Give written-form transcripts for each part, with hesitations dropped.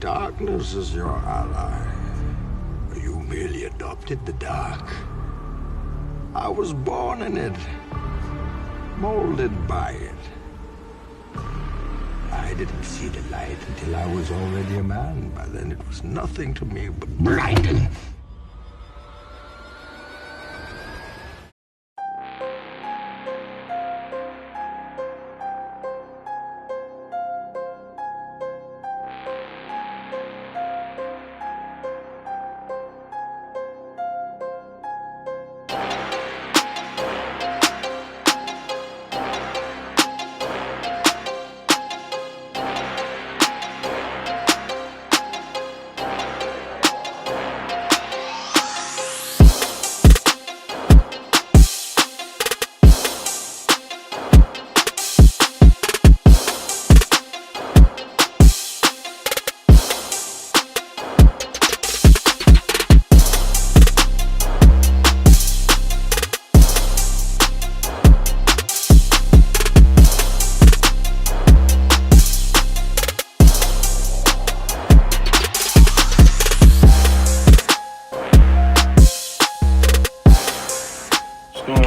darkness as your ally. You merely adopted the dark. I was born in it, molded by it. I didn't see the light until I was already a man. By then it was nothing to me but blinding.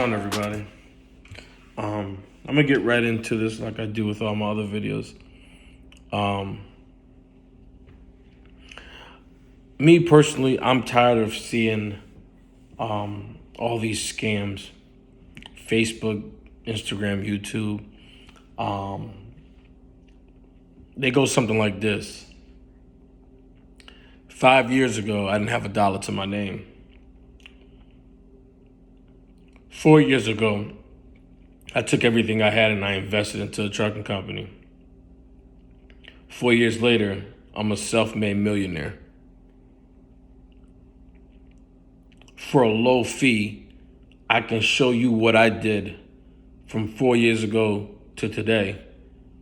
Everybody, I'm gonna get right into this like I do with all my other videos. Me personally, I'm tired of seeing all these scams, Facebook, Instagram, YouTube. They go something like this. 5 years ago, I didn't have $1 to my name. 4 years ago, I took everything I had and I invested into a trucking company. 4 years later, I'm a self-made millionaire. For a low fee, I can show you what I did from 4 years ago to today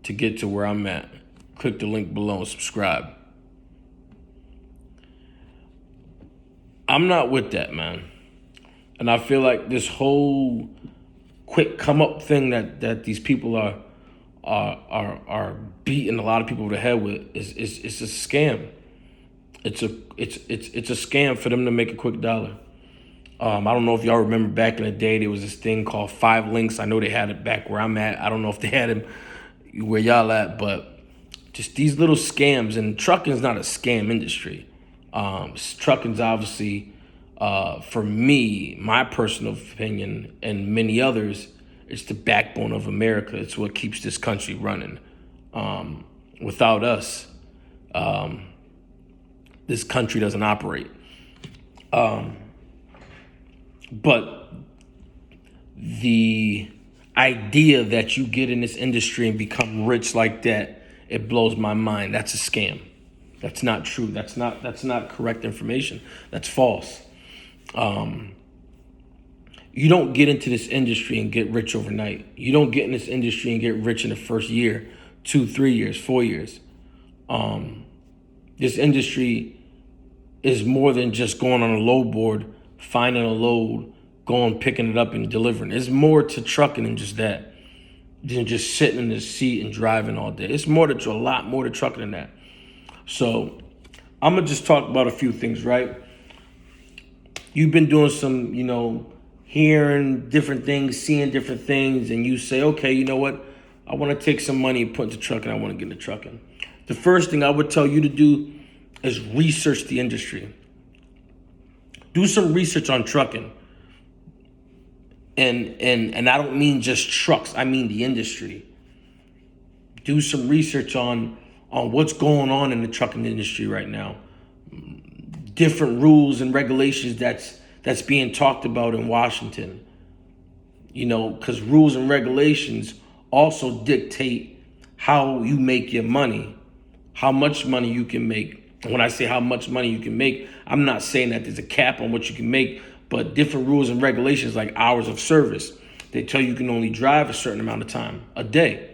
to get to where I'm at. Click the link below and subscribe. I'm not with that, man. And I feel like this whole quick come up thing that these people are beating a lot of people over the head with is a scam. It's a scam for them to make a quick dollar. I don't know if y'all remember back in the day there was this thing called 5 links. I know they had it back where I'm at. I don't know if they had it where y'all at, but just these little scams. And trucking's not a scam industry. Trucking's obviously, for me, my personal opinion, and many others, it's the backbone of America. It's what keeps this country running. Without us, this country doesn't operate. But the idea that you get in this industry and become rich like that, it blows my mind. That's a scam. That's not true. That's not correct information. That's false. You don't get into this industry and get rich overnight. You don't get in this industry and get rich in the first year, 2, 3 years, 4 years. This industry is more than just going on a load board, finding a load, going, picking it up and delivering. There's more to trucking than just that, than just sitting in the seat and driving all day. It's more to a lot more to trucking than that. So I'm gonna just talk about a few things, right? You've been doing some, hearing different things, seeing different things, and you say, okay, you know what? I want to take some money and put into trucking. I want to get into trucking. The first thing I would tell you to do is research the industry. Do some research on trucking. And I don't mean just trucks. I mean the industry. Do some research on what's going on in the trucking industry right now. Different rules and regulations that's being talked about in Washington. Because rules and regulations also dictate how you make your money, how much money you can make. And when I say how much money you can make, I'm not saying that there's a cap on what you can make, but different rules and regulations like hours of service. They tell you can only drive a certain amount of time a day,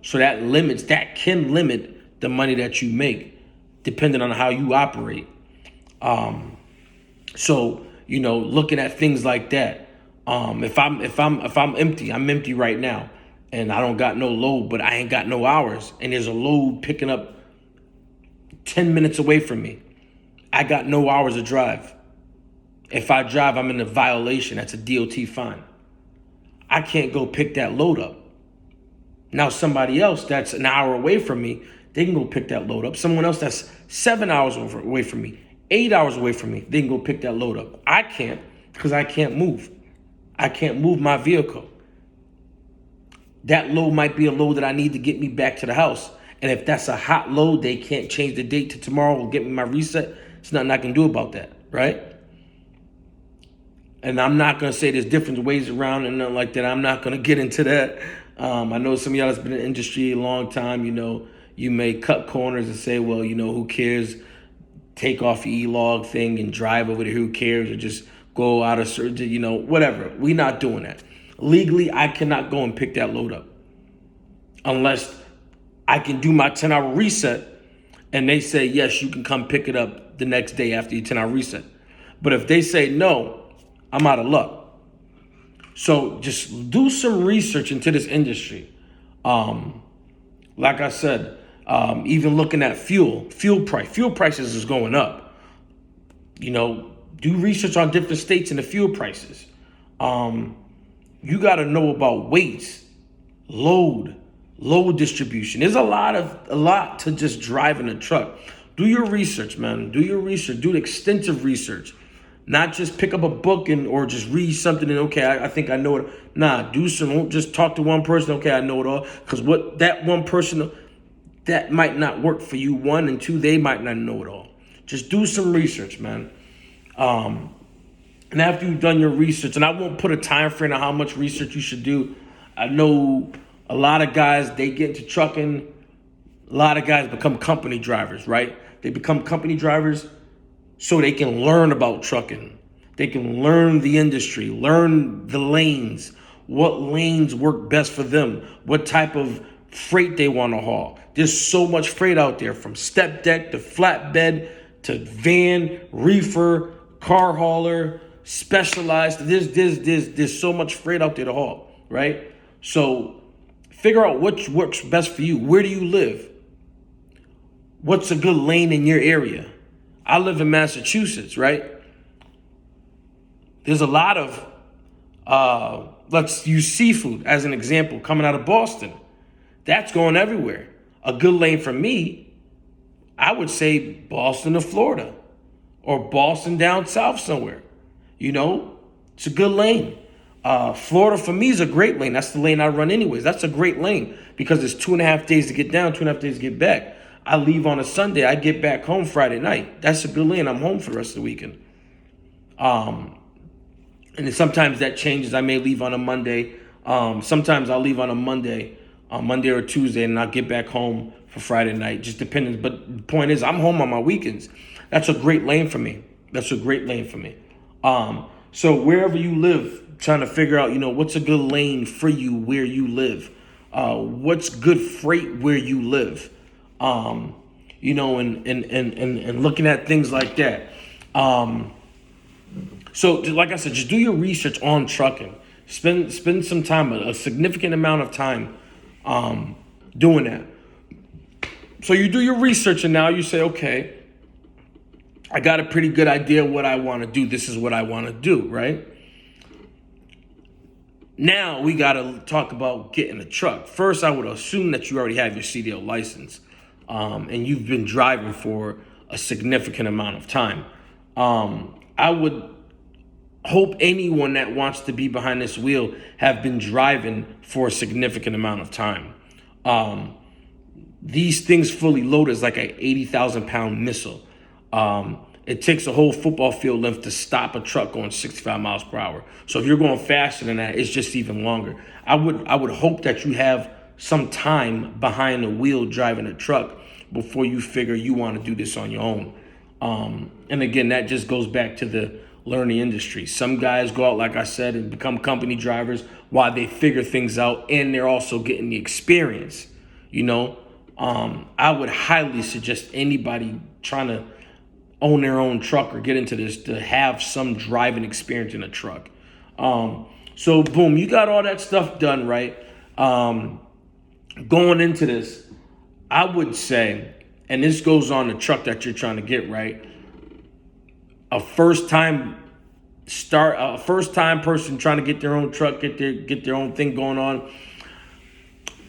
so that can limit the money that you make depending on how you operate. So looking at things like that. If I'm empty, I'm empty right now, and I don't got no load, but I ain't got no hours, and there's a load picking up 10 minutes away from me. I got no hours to drive. If I drive, I'm in a violation. That's a DOT fine. I can't go pick that load up. Now somebody else that's an hour away from me, they can go pick that load up. Someone else that's 7 hours away from me, 8 hours away from me, they can go pick that load up. I can't because I can't move. I can't move my vehicle. That load might be a load that I need to get me back to the house. And if that's a hot load, they can't change the date to tomorrow or get me my reset. There's nothing I can do about that, right? And I'm not going to say there's different ways around and nothing like that. I'm not going to get into that. I know some of y'all that's been in the industry a long time, you may cut corners and say, well, who cares? Take off your E-log thing and drive over there. Who cares? Or just go out of surgery, whatever. We're not doing that. Legally, I cannot go and pick that load up unless I can do my 10-hour reset and they say, yes, you can come pick it up the next day after your 10-hour reset. But if they say no, I'm out of luck. So just do some research into this industry. Like I said, even looking at fuel prices is going up. Do research on different states and the fuel prices. You got to know about weights, load distribution. There's a lot to just driving a truck. Do your research, man. Do your research. Do extensive research. Not just pick up a book or just read something and okay, I think I know it. Nah, don't just talk to one person. Okay, I know it all. Because what that one person, that might not work for you. 1 and 2, they might not know it all. Just do some research, man. And after you've done your research, and I won't put a time frame on how much research you should do. I know a lot of guys, they get into trucking. A lot of guys become company drivers, right? They become company drivers so they can learn about trucking. They can learn the industry, learn the lanes, what lanes work best for them, what type of freight they want to haul. There's so much freight out there, from step deck to flatbed to van, reefer, car hauler, specialized. There's so much freight out there to haul, right? So figure out what works best for you. Where do you live? What's a good lane in your area? I live in Massachusetts, right? There's a lot of, let's use seafood as an example, coming out of Boston. That's going everywhere. A good lane for me, I would say Boston to Florida or Boston down south somewhere. It's a good lane. Florida for me is a great lane. That's the lane I run anyways. That's a great lane because it's 2.5 days to get down, 2.5 days to get back. I leave on a Sunday. I get back home Friday night. That's a good lane. I'm home for the rest of the weekend. And then sometimes that changes. I may leave on a Monday. Sometimes I'll leave on a Monday or Tuesday, and I'll get back home for Friday night. Just depends. But the point is, I'm home on my weekends. That's a great lane for me. So wherever you live, trying to figure out, what's a good lane for you where you live. What's good freight where you live. And looking at things like that. So like I said, just do your research on trucking. Spend some time, a significant amount of time doing that. So you do your research and now you say, okay, I got a pretty good idea what I want to do. This is what I want to do, right? Now we got to talk about getting a truck. First, I would assume that you already have your CDL license and you've been driving for a significant amount of time. I would hope anyone that wants to be behind this wheel have been driving for a significant amount of time. These things fully loaded is like an 80,000 pound missile. It takes a whole football field length to stop a truck going 65 miles per hour. So if you're going faster than that, it's just even longer. I would hope that you have some time behind the wheel driving a truck before you figure you want to do this on your own. And again, that just goes back to the learning industry. Some guys go out, like I said, and become company drivers while they figure things out, and they're also getting the experience. I would highly suggest anybody trying to own their own truck or get into this to have some driving experience in a truck. So boom, you got all that stuff done, right? Going into this, I would say and this goes on the truck that you're trying to get, right? A first time person trying to get their own truck, get their own thing going on,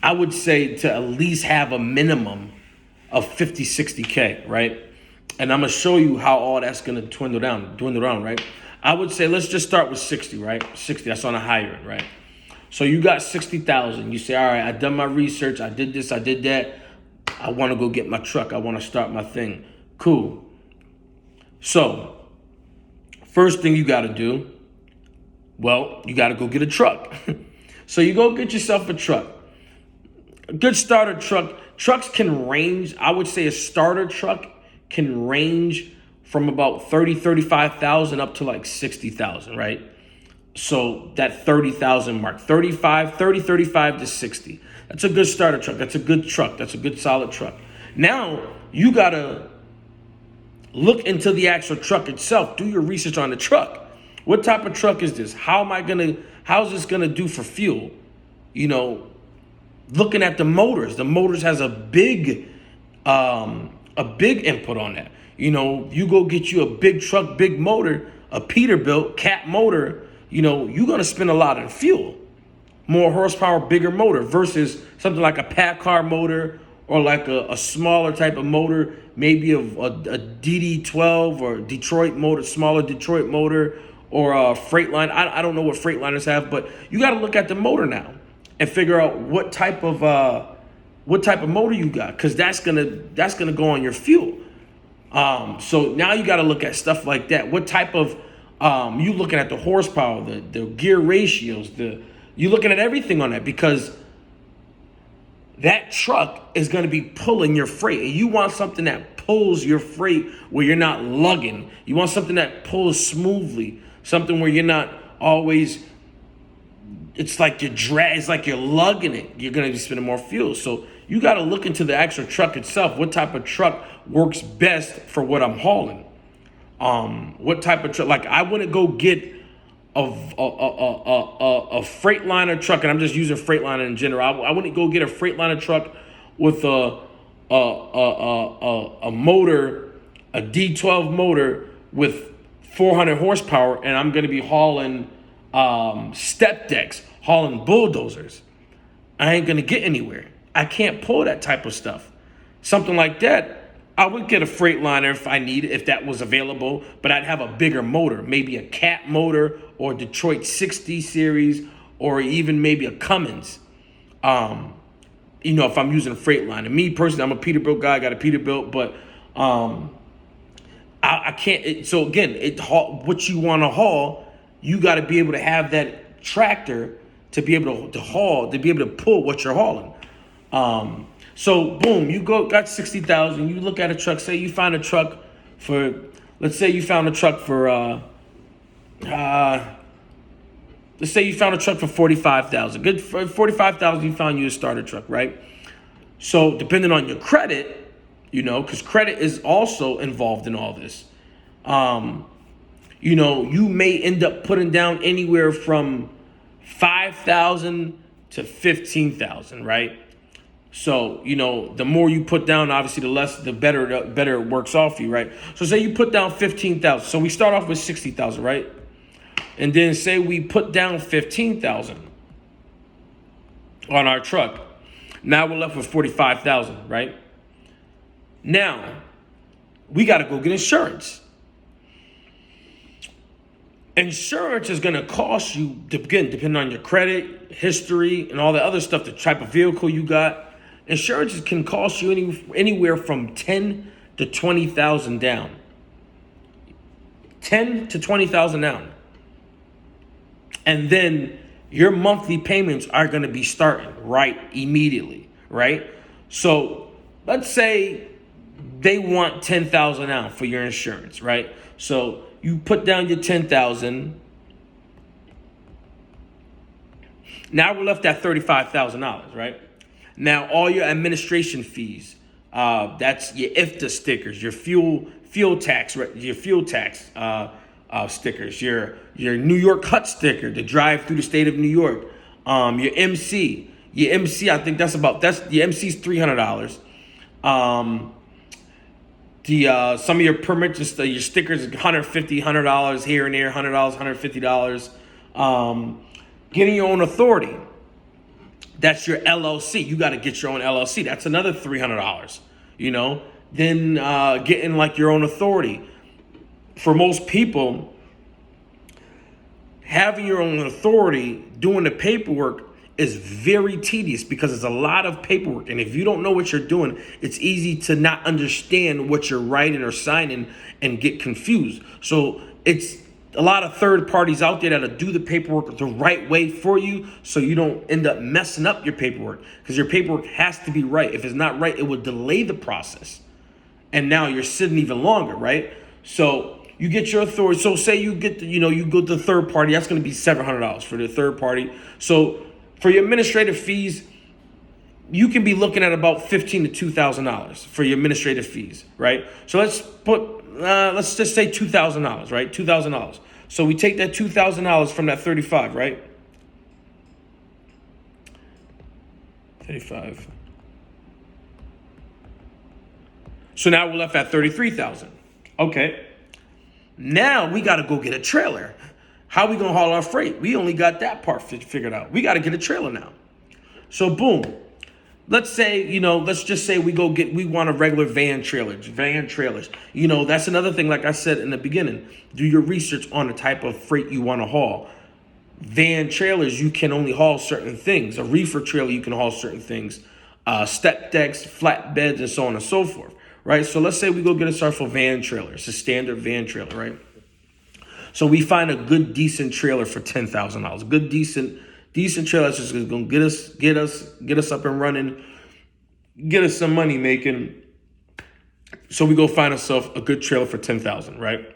I would say to at least have a minimum of 50, 60K, right? And I'm gonna show you how all that's gonna dwindle down, right? I would say let's just start with 60, right? 60, that's on a higher end, right? So you got 60,000. You say, all right, I done my research, I did this, I did that. I want to go get my truck. I want to start my thing. Cool. So first thing you got to do, well, you got to go get a truck. So you go get yourself a truck. A good starter truck. Trucks can range. I would say a starter truck can range from about 35,000 up to like 60,000, right? So that 30,000 mark, 35 to 60. That's a good starter truck. That's a good truck. That's a good solid truck. Now you got to look into the actual truck itself. Do your research on the truck. What type of truck is this? How's this going to do for fuel? You know, looking at the motors. The motors has a big input on that. You know, you go get you a big truck, big motor, a Peterbilt cat motor, you know, you're going to spend a lot on fuel. More horsepower, bigger motor versus something like a PACCAR motor or like a smaller type of motor, maybe a DD12 or Detroit motor, smaller Detroit motor or a Freightliner. I don't know what Freightliners have, but you got to look at the motor now and figure out what type of motor you got, because that's gonna go on your fuel. So now you got to look at stuff like that. What type of you looking at the horsepower, the gear ratios, you looking at everything on that, because that truck is going to be pulling your freight, and you want something that pulls your freight where you're not lugging. You want something that pulls smoothly, something where you're not always. It's like you're lugging it. You're going to be spending more fuel. So you got to look into the actual truck itself. What type of truck works best for what I'm hauling? What type of truck? Like, I wouldn't go get a Freightliner truck, and I'm just using Freightliner in general. I wouldn't go get a Freightliner truck with a motor, a D12 motor with 400 horsepower, and I'm going to be hauling step decks, hauling bulldozers. I ain't going to get anywhere. I can't pull that type of stuff. Something like that, I would get a Freightliner if that was available, but I'd have a bigger motor, maybe a Cat motor or Detroit 60 series, or even maybe a Cummins. You know, if I'm using a Freightliner. Me personally, I'm a Peterbilt guy. I got a Peterbilt, but I can't. So again, what you want to haul, you got to be able to have that tractor to be able to haul, to be able to pull what you're hauling. So boom, got 60,000. You look at a truck. Say you find a truck for, let's say you found a truck for, let's say you found a truck for 45,000. Good, for 45,000, you found you a starter truck, right? So depending on your credit, you know, because credit is also involved in all this. You know, you may end up putting down anywhere from 5,000 to 15,000, right? So, you know, the more you put down, obviously, the better it works off for you, right? So say you put down 15,000. So we start off with 60,000, right? And then say we put down 15,000 on our truck. Now we're left with 45,000, right? Now we got to go get insurance. Insurance is going to cost you, again, depending on your credit, history, and all the other stuff, the type of vehicle you got. Insurance can cost you anywhere from 10 to 20,000 down. 10 to 20,000 down. And then your monthly payments are going to be starting right immediately, right? So let's say they want 10,000 down for your insurance, right? So you put down your 10,000. Now we're left at $35,000, right? Now all your administration fees, that's your IFTA stickers, your fuel tax, stickers, your New York Hut sticker to drive through the state of New York, your MC, I think your MC's $300. The some of your permits, your stickers, $150 here and there, $100, $150. Getting your own authority. That's your LLC. You got to get your own LLC. That's another $300. Then getting like your own authority. For most people, having your own authority, doing the paperwork is very tedious because it's a lot of paperwork. And if you don't know what you're doing, it's easy to not understand what you're writing or signing and get confused. So it's a lot of third parties out there that'll do the paperwork the right way for you so you don't end up messing up your paperwork, because your paperwork has to be right. If it's not right, it will delay the process. And now you're sitting even longer, right? So you get your authority. So say you get, you go to the third party, that's going to be $700 for the third party. So for your administrative fees, you can be looking at about $1,500 to $2,000 for your administrative fees, right? So let's just say $2,000, right? $2,000. So we take that $2,000 from that 35, right? 35. So now we're left at 33,000. Okay. Now we got to go get a trailer. How we gonna haul our freight? We only got that part figured out. We got to get a trailer now. So boom. Let's just say we want a regular van trailers. That's another thing, like I said in the beginning, do your research on the type of freight you want to haul. Van trailers, you can only haul certain things. A reefer trailer, you can haul certain things. Step decks, flatbeds, and so on and so forth, right? So let's say we go get ourselves a van trailer. It's a standard van trailer, right? So we find a good, decent trailer for $10,000. Good, decent trailer that's just gonna get us up and running, get us some money making. So we go find ourselves a good trailer for $10,000, right?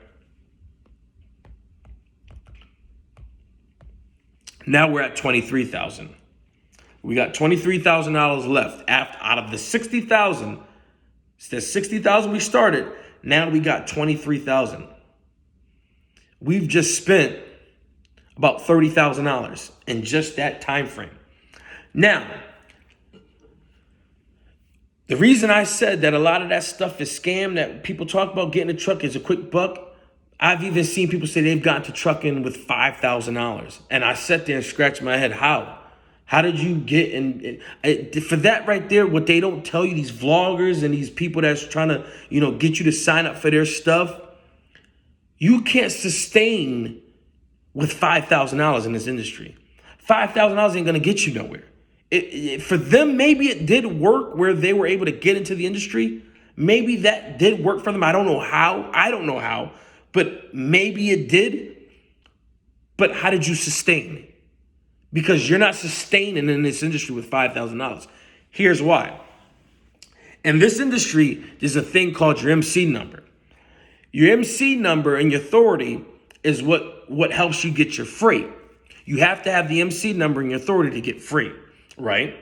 Now we're at $23,000. We got $23,000 left out of the $60,000. It's the $60,000 we started. Now we got $23,000. We've just spent about $30,000 in just that time frame. Now, the reason I said that a lot of that stuff is scam, that people talk about getting a truck is a quick buck, I've even seen people say they've gotten to trucking with $5,000. And I sat there and scratched my head. How? How did you get in? For that right there, what they don't tell you, these vloggers and these people that's trying to, get you to sign up for their stuff, you can't sustain with $5,000 in this industry. $5,000 ain't gonna get you nowhere. For them, maybe it did work where they were able to get into the industry. Maybe that did work for them. I don't know how, but maybe it did. But how did you sustain? Because you're not sustaining in this industry with $5,000. Here's why. In this industry, there's a thing called your MC number. Your MC number and your authority is what helps you get your freight. You have to have the MC number and your authority to get freight, right?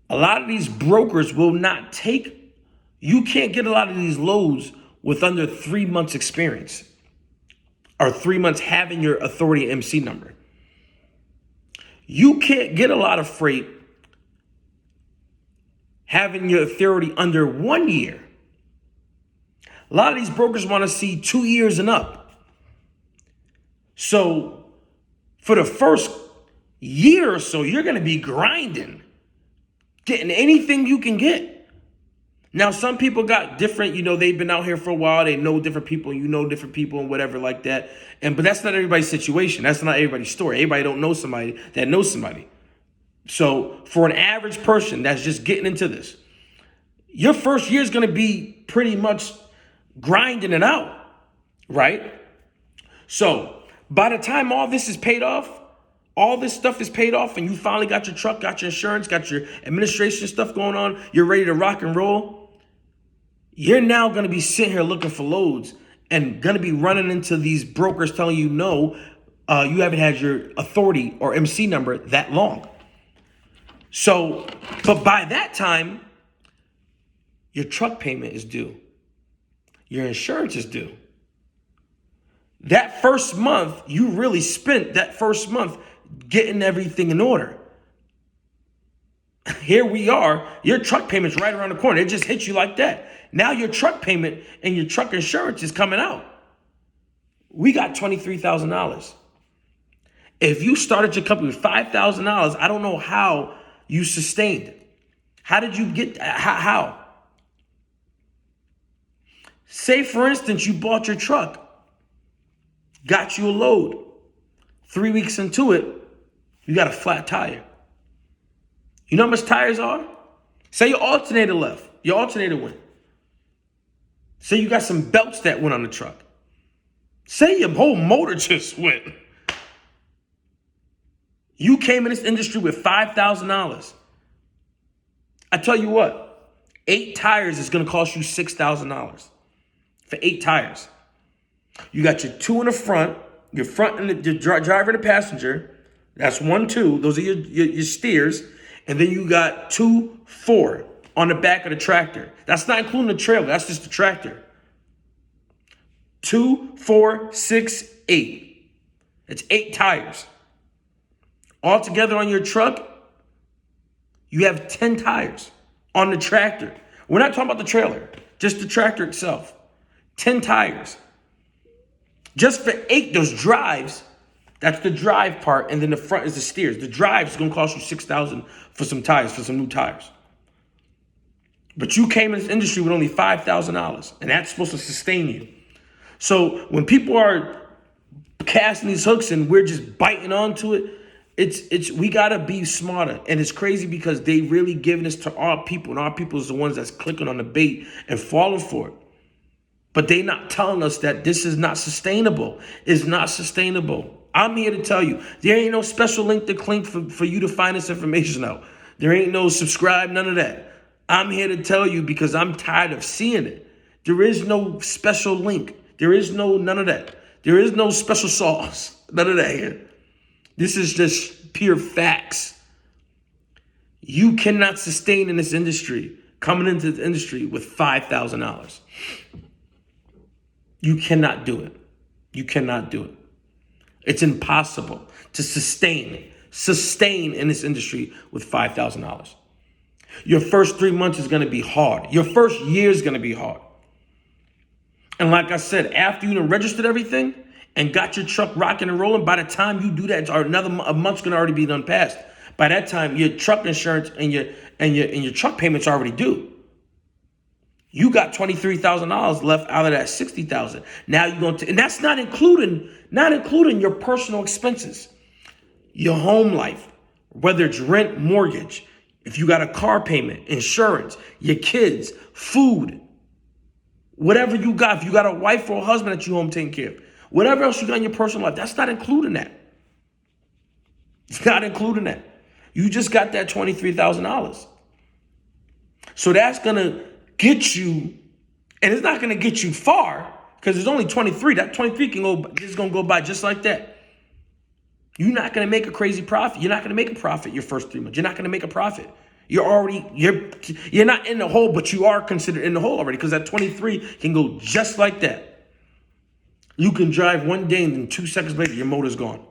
A lot of these brokers will not take, you can't get a lot of these loads with under 3 months experience or 3 months having your authority MC number. You can't get a lot of freight having your authority under 1 year. A lot of these brokers want to see 2 years and up. So for the first year or so, you're going to be grinding, getting anything you can get. Now, some people got different, they've been out here for a while. They know different people, different people and whatever like that. But that's not everybody's situation. That's not everybody's story. Everybody don't know somebody that knows somebody. So for an average person that's just getting into this, your first year is going to be pretty much grinding it out, right? So by the time all this is paid off, all this stuff is paid off, and you finally got your truck, got your insurance, got your administration stuff going on, you're ready to rock and roll, you're now going to be sitting here looking for loads and going to be running into these brokers telling you, no, you haven't had your authority or MC number that long. So, but by that time, your truck payment is due. Your insurance is due. That first month, you really spent that first month getting everything in order. Here we are, your truck payment's right around the corner. It just hit you like that. Now your truck payment and your truck insurance is coming out. We got $23,000. If you started your company with $5,000, I don't know how you sustained it. How did you get, how? Say, for instance, you bought your truck, got you a load. 3 weeks into it, you got a flat tire. You know how much tires are? Say your alternator left, your alternator went. Say you got some belts that went on the truck. Say your whole motor just went. You came in this industry with $5,000. I tell you what, 8 tires is gonna cost you $6,000 for 8 tires. You got your 2 in the front, your front and the driver and the passenger. That's 1, 2. Those are your steers. And then you got 2, 4 on the back of the tractor. That's not including the trailer. That's just the tractor. 2, 4, 6, 8. It's 8 tires. Altogether on your truck, you have 10 tires on the tractor. We're not talking about the trailer, just the tractor itself. 10 tires. Just for 8, those drives, that's the drive part, and then the front is the steers. The drive is going to cost you $6,000 for some tires, for some new tires. But you came in this industry with only $5,000, and that's supposed to sustain you. So when people are casting these hooks and we're just biting onto it, we gotta be smarter. And it's crazy because they really giving this to our people, and our people is the ones that's clicking on the bait and falling for it. But they not telling us that this is not sustainable. It's not sustainable. I'm here to tell you, there ain't no special link to click for you to find this information out. There ain't no subscribe, none of that. I'm here to tell you because I'm tired of seeing it. There is no special link. There is none of that. There is no special sauce. None of that here. This is just pure facts. You cannot sustain in this industry, coming into the industry with $5,000. You cannot do it. You cannot do it. It's impossible to sustain in this industry with $5,000. Your first 3 months is going to be hard. Your first year is going to be hard. And like I said, after you done registered everything and got your truck rocking and rolling, by the time you do that, or a month's going to already be done past. By that time, your truck insurance and your truck payments are already due. You got $23,000 left out of that $60,000. Now you're going to, and that's not including your personal expenses, your home life, whether it's rent, mortgage, if you got a car payment, insurance, your kids, food, whatever you got. If you got a wife or a husband that you home taking care of, whatever else you got in your personal life, that's not including that. It's not including that. You just got that $23,000. So that's gonna get you, and it's not gonna get you far because it's only 23. That 23 is gonna go by just like that. You're not gonna make a crazy profit. You're not gonna make a profit your first 3 months. You're not gonna make a profit. You're not in the hole, but you are considered in the hole already because that 23 can go just like that. You can drive one day and then 2 seconds later your motor's gone.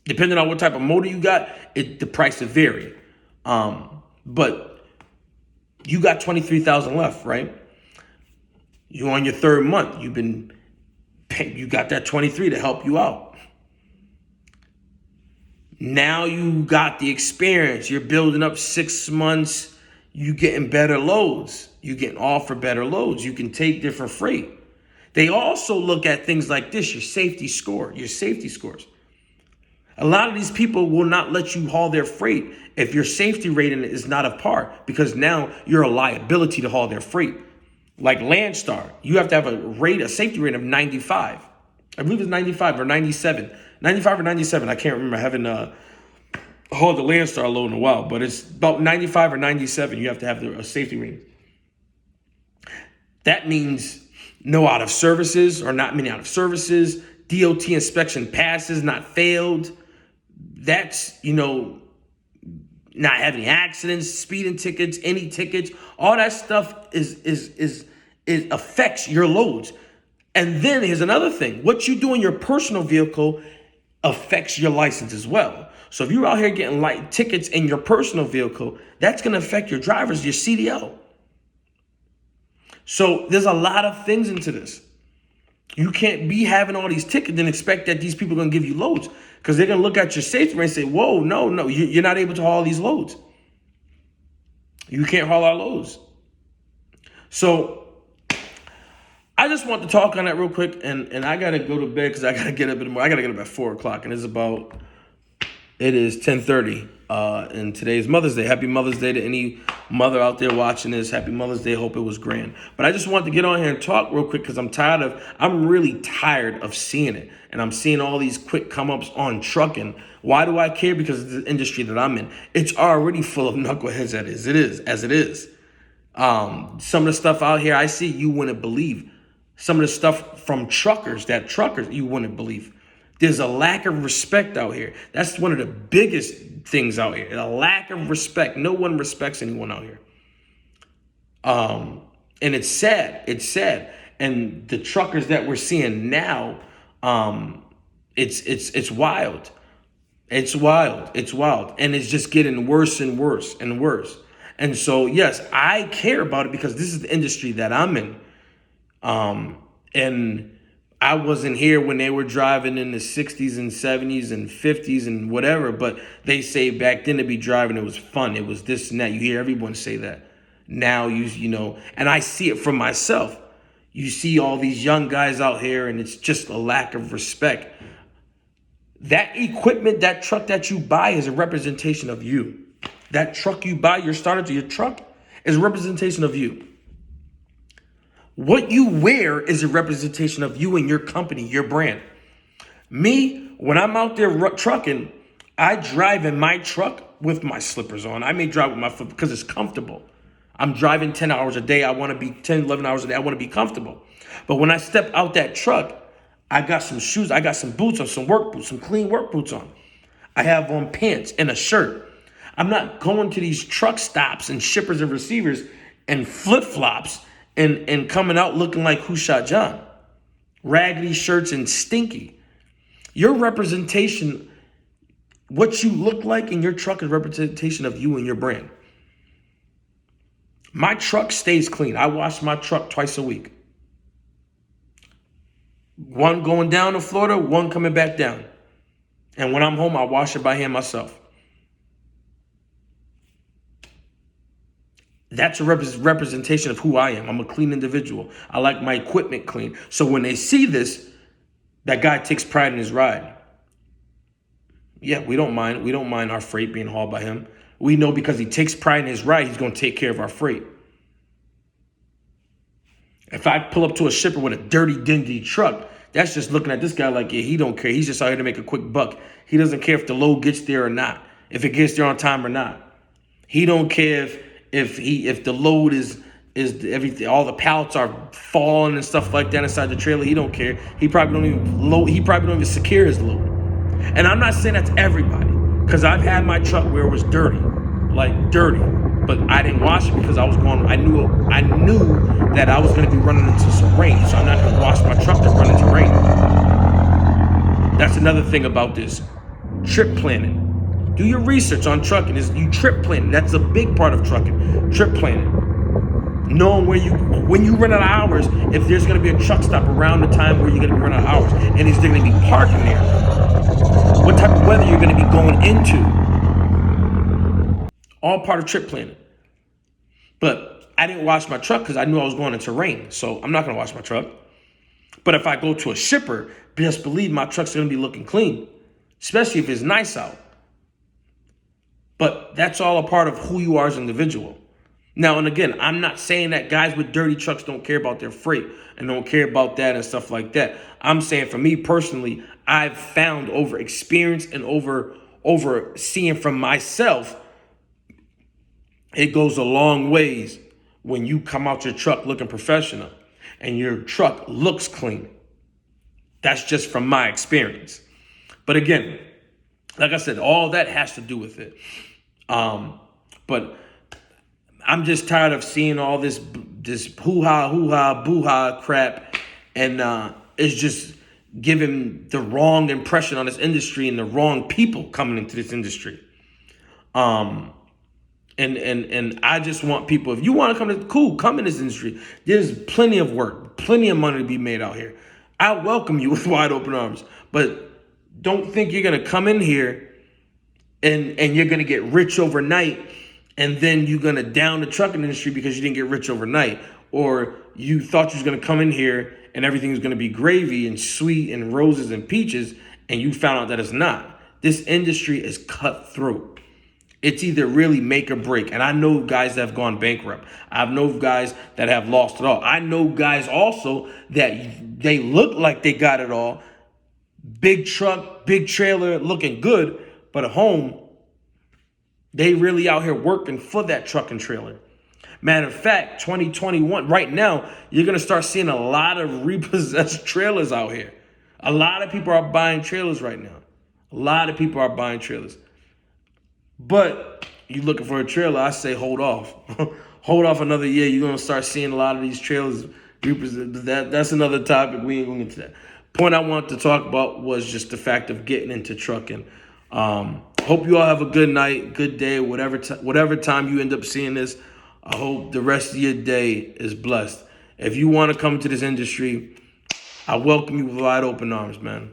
Depending on what type of motor you got, the price will vary. But you got $23,000 left, right? You on your 3rd month. You got that 23 to help you out. Now you got the experience. You're building up 6 months. You getting better loads. You getting offered better loads. You can take different freight. They also look at things like this, your safety scores. A lot of these people will not let you haul their freight if your safety rating is not of par, because now you're a liability to haul their freight. Like Landstar, you have to have a safety rating of 95. I believe it's 95 or 97. 95 or 97. I can't remember. I haven't hauled the Landstar load in a while, but it's about 95 or 97. You have to have a safety rating. That means no out of services or not many out of services. DOT inspection passes, not failed. That's, not having accidents, speeding tickets, any tickets. All that stuff is affects your loads. And then here's another thing. What you do in your personal vehicle affects your license as well. So if you're out here getting light tickets in your personal vehicle, that's going to affect your drivers, your CDL. So there's a lot of things into this. You can't be having all these tickets and expect that these people are going to give you loads, because they're going to look at your safety rate and say, whoa, no, you're not able to haul these loads. You can't haul our loads. So I just want to talk on that real quick, and I got to go to bed because I got to get up in the morning. I got to get up at 4 o'clock, and it is 10:30, and today's Mother's Day. Happy Mother's Day to any mother out there watching this. Happy Mother's Day. Hope it was grand. But I just wanted to get on here and talk real quick because I'm really tired of seeing it. And I'm seeing all these quick come-ups on trucking. Why do I care? Because it's the industry that I'm in. It's already full of knuckleheads as it is. Some of the stuff out here I see, you wouldn't believe. Some of the stuff from truckers, you wouldn't believe. There's a lack of respect out here. That's one of the biggest things out here. A lack of respect. No one respects anyone out here. And it's sad. It's sad. And the truckers that we're seeing now, it's wild. It's wild. And it's just getting worse and worse and worse. And so, yes, I care about it because this is the industry that I'm in. And I wasn't here when they were driving in the 60s and 70s and 50s and whatever, but they say back then to be driving, it was fun. It was this and that. You hear everyone say that. Now, you know, and I see it from myself. You see all these young guys out here, and it's just a lack of respect. That equipment, that truck that you buy is a representation of you. That truck you buy, your starter to your truck, is a representation of you. What you wear is a representation of you and your company, your brand. Me, when I'm out there trucking, I drive in my truck with my slippers on. I may drive with my foot because it's comfortable. I'm driving 10 hours a day. I want to be 10, 11 hours a day. I want to be comfortable. But when I step out that truck, I got some shoes. I got some boots on, some work boots, some clean work boots on. I have on pants and a shirt. I'm not going to these truck stops and shippers and receivers and flip-flops and coming out looking like Who Shot John. Raggedy shirts and stinky. Your representation, what you look like in your truck is representation of you and your brand. My truck stays clean. I wash my truck twice a week. One going down to Florida, one coming back down. And when I'm home, I wash it by hand myself. That's a representation of who I am. I'm a clean individual. I like my equipment clean. So when they see this, that guy takes pride in his ride. Yeah, we don't mind. We don't mind our freight being hauled by him. We know because he takes pride in his ride, he's going to take care of our freight. If I pull up to a shipper with a dirty, dingy truck, that's just looking at this guy like, yeah, he don't care. He's just out here to make a quick buck. He doesn't care if the load gets there or not, if it gets there on time or not. He don't care if the load is everything, all the pallets are falling and stuff like that inside the trailer. He don't care. He probably don't even load. He probably don't even secure his load. And I'm not saying that's everybody, because I've had my truck where it was dirty, but I didn't wash it because I was going. I knew that I was going to be running into some rain, so I'm not going to wash my truck to run into rain. That's another thing about this trip planning. Do your research on trucking. You trip planning. That's a big part of trucking. Trip planning. Knowing when you run out of hours, if there's going to be a truck stop around the time where you're going to be running out of hours, and he's going to be parking there. What type of weather you're going to be going into. All part of trip planning. But I didn't wash my truck because I knew I was going into rain. So I'm not going to wash my truck. But if I go to a shipper, just believe my truck's going to be looking clean, especially if it's nice out. But that's all a part of who you are as an individual. Now, and again, I'm not saying that guys with dirty trucks don't care about their freight and don't care about that and stuff like that. I'm saying for me personally, I've found over experience and over seeing from myself, it goes a long ways when you come out your truck looking professional and your truck looks clean. That's just from my experience. But again, like I said, all that has to do with it. But I'm just tired of seeing all this hoo-ha, boo-ha crap. And it's just giving the wrong impression on this industry and the wrong people coming into this industry. And I just want people, if you want to come to, cool, come in this industry. There's plenty of work, plenty of money to be made out here. I welcome you with wide open arms, but don't think you're going to come in here and you're going to get rich overnight, and then you're going to down the trucking industry because you didn't get rich overnight, or you thought you was going to come in here and everything was going to be gravy and sweet and roses and peaches, and you found out that it's not. This industry is cutthroat. It's either really make or break. And I know guys that have gone bankrupt. I know guys that have lost it all. I know guys also that they look like they got it all. Big truck, big trailer, looking good, but at home, they really out here working for that truck and trailer. Matter of fact, 2021, right now, you're going to start seeing a lot of repossessed trailers out here. A lot of people are buying trailers right now. A lot of people are buying trailers. But you looking for a trailer, I say hold off. Hold off another year. You're going to start seeing a lot of these trailers repossessed. That's another topic. We ain't going to get to that. Point I wanted to talk about was just the fact of getting into trucking. Hope you all have a good night, good day, whatever time you end up seeing this. I hope the rest of your day is blessed. If you want to come to this industry, I welcome you with wide open arms, man.